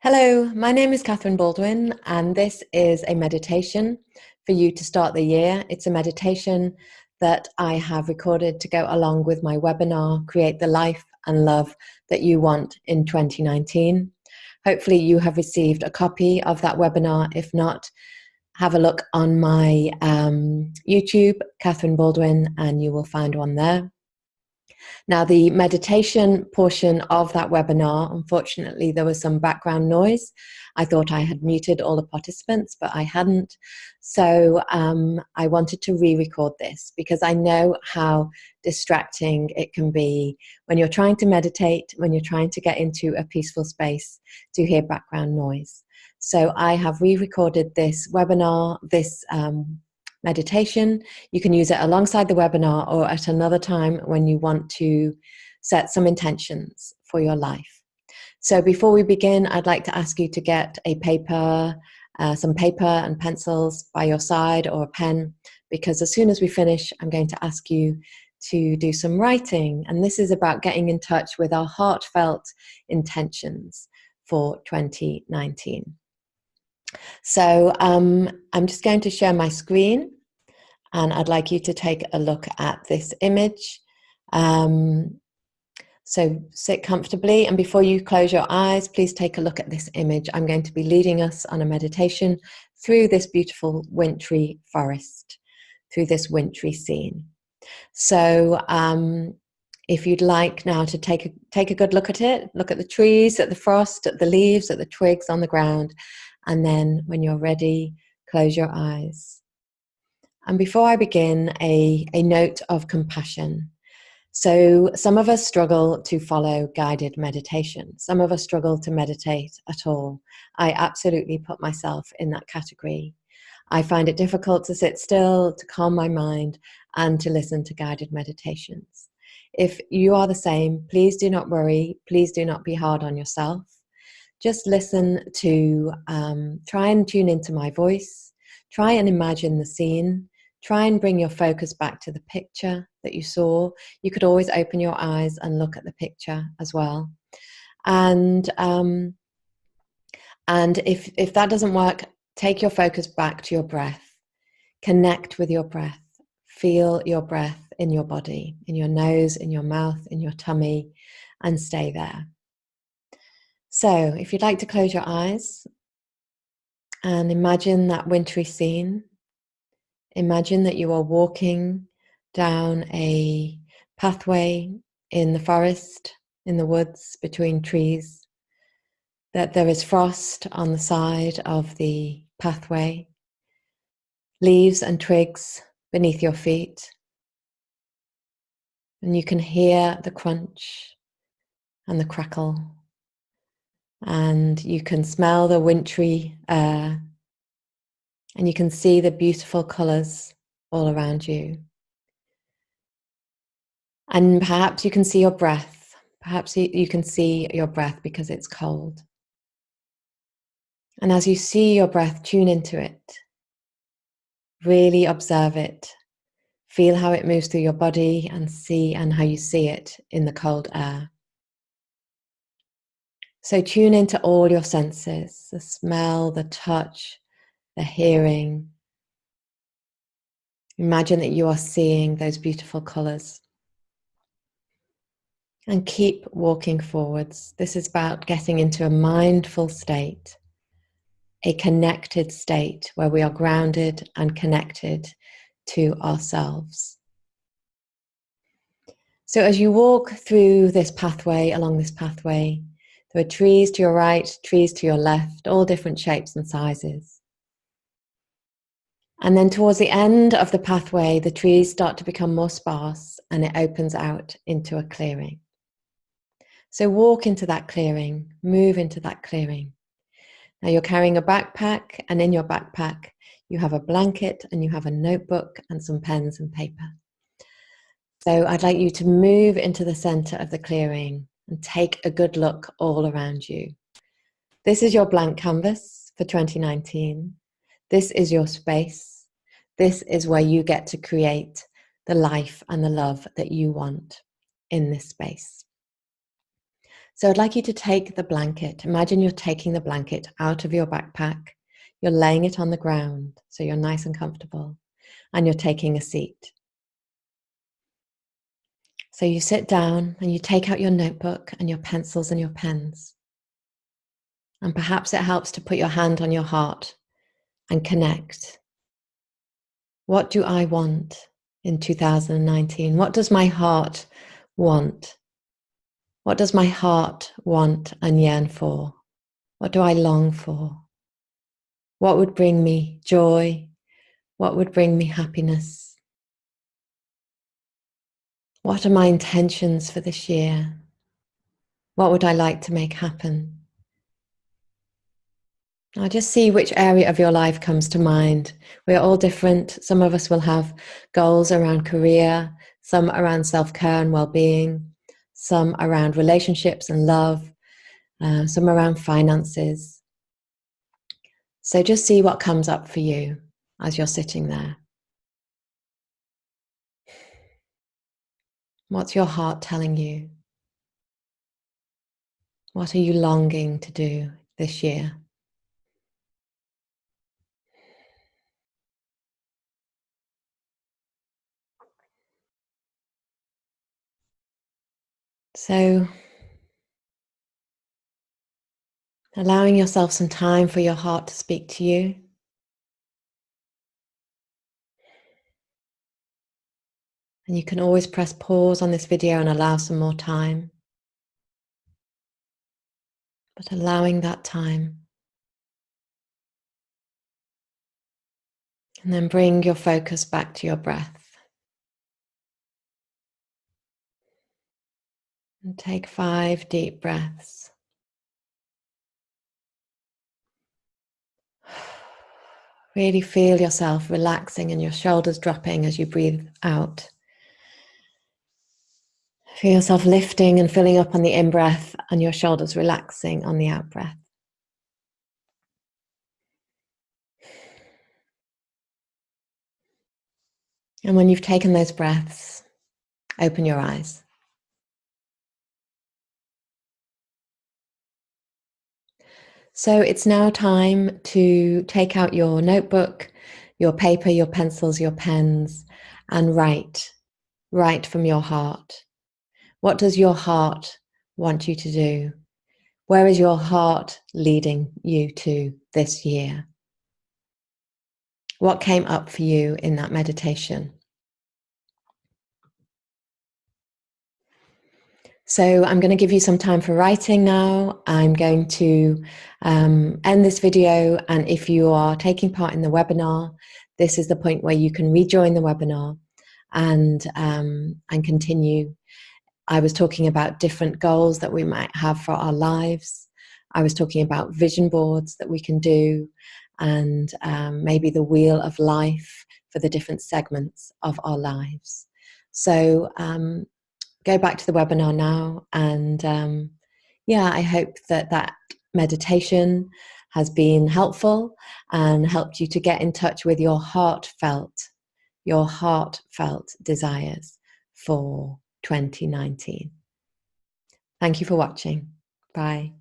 Hello, my name is Catherine Baldwin, and this is a meditation for you to start the year. It's a meditation that I have recorded to go along with my webinar, Create the Life and Love That You Want in 2019. Hopefully you have received a copy of that webinar. If not, have a look on my YouTube, Catherine Baldwin, and you will find one there. Now, the meditation portion of that webinar, unfortunately, there was some background noise. I thought I had muted all the participants, but I hadn't. So I wanted to re-record this because I know how distracting it can be when you're trying to meditate, when you're trying to get into a peaceful space to hear background noise. So I have re-recorded this webinar, this meditation. You can use it alongside the webinar or at another time when you want to set some intentions for your life. So before we begin, I'd like to ask you to get a paper, some paper and pencils by your side, or a pen, because as soon as we finish, I'm going to ask you to do some writing. And this is about getting in touch with our heartfelt intentions for 2019. So I'm just going to share my screen, and I'd like you to take a look at this image. So sit comfortably, and before you close your eyes, please take a look at this image. I'm going to be leading us on a meditation through this beautiful wintry forest, through this wintry scene. So if you'd like now to take a good look at it, look at the trees, at the frost, at the leaves, at the twigs on the ground, and then when you're ready, close your eyes. And before I begin, a note of compassion. So some of us struggle to follow guided meditation. Some of us struggle to meditate at all. I absolutely put myself in that category. I find it difficult to sit still, to calm my mind, and to listen to guided meditations. If you are the same, please do not worry. Please do not be hard on yourself. Just listen to, try and tune into my voice. Try and imagine the scene. Try and bring your focus back to the picture that you saw. You could always open your eyes and look at the picture as well. And if that doesn't work, take your focus back to your breath. Connect with your breath. Feel your breath in your body, in your nose, in your mouth, in your tummy, and stay there. So if you'd like to close your eyes and imagine that wintry scene. Imagine that you are walking down a pathway in the forest, in the woods, between trees, that there is frost on the side of the pathway, leaves and twigs beneath your feet, and you can hear the crunch and the crackle, and you can smell the wintry air, and you can see the beautiful colours all around you. And perhaps you can see your breath. Perhaps you can see your breath because it's cold. And as you see your breath, tune into it. Really observe it. Feel how it moves through your body and how you see it in the cold air. So tune into all your senses, the smell, the touch, the hearing. Imagine that you are seeing those beautiful colours. And keep walking forwards. This is about getting into a mindful state, a connected state where we are grounded and connected to ourselves. So as you walk through this pathway, along this pathway, there are trees to your right, trees to your left, all different shapes and sizes. And then towards the end of the pathway, the trees start to become more sparse and it opens out into a clearing. So walk into that clearing, move into that clearing. Now you're carrying a backpack, and in your backpack you have a blanket and you have a notebook and some pens and paper. So I'd like you to move into the center of the clearing and take a good look all around you. This is your blank canvas for 2019. This is your space. This is where you get to create the life and the love that you want in this space. So I'd like you to take the blanket. Imagine you're taking the blanket out of your backpack. You're laying it on the ground so you're nice and comfortable, and you're taking a seat. So you sit down and you take out your notebook and your pencils and your pens. And perhaps it helps to put your hand on your heart and connect. What do I want in 2019? What does my heart want? What does my heart want and yearn for? What do I long for? What would bring me joy? What would bring me happiness? What are my intentions for this year? What would I like to make happen? Now just see which area of your life comes to mind. We're all different. Some of us will have goals around career, some around self-care and well-being, some around relationships and love, some around finances. So just see what comes up for you as you're sitting there. What's your heart telling you? What are you longing to do this year? So, allowing yourself some time for your heart to speak to you. And you can always press pause on this video and allow some more time. But allowing that time. And then bring your focus back to your breath. And take 5 deep breaths. Really feel yourself relaxing and your shoulders dropping as you breathe out. Feel yourself lifting and filling up on the in-breath and your shoulders relaxing on the out-breath. And when you've taken those breaths, open your eyes. So it's now time to take out your notebook, your paper, your pencils, your pens, and write. Write from your heart. What does your heart want you to do? Where is your heart leading you to this year? What came up for you in that meditation? So I'm going to give you some time for writing now. I'm going to end this video, and if you are taking part in the webinar, this is the point where you can rejoin the webinar and continue. I was talking about different goals that we might have for our lives. I was talking about vision boards that we can do, and maybe the wheel of life for the different segments of our lives. So go back to the webinar now, and I hope that meditation has been helpful and helped you to get in touch with your heartfelt desires for 2019. Thank you for watching. Bye.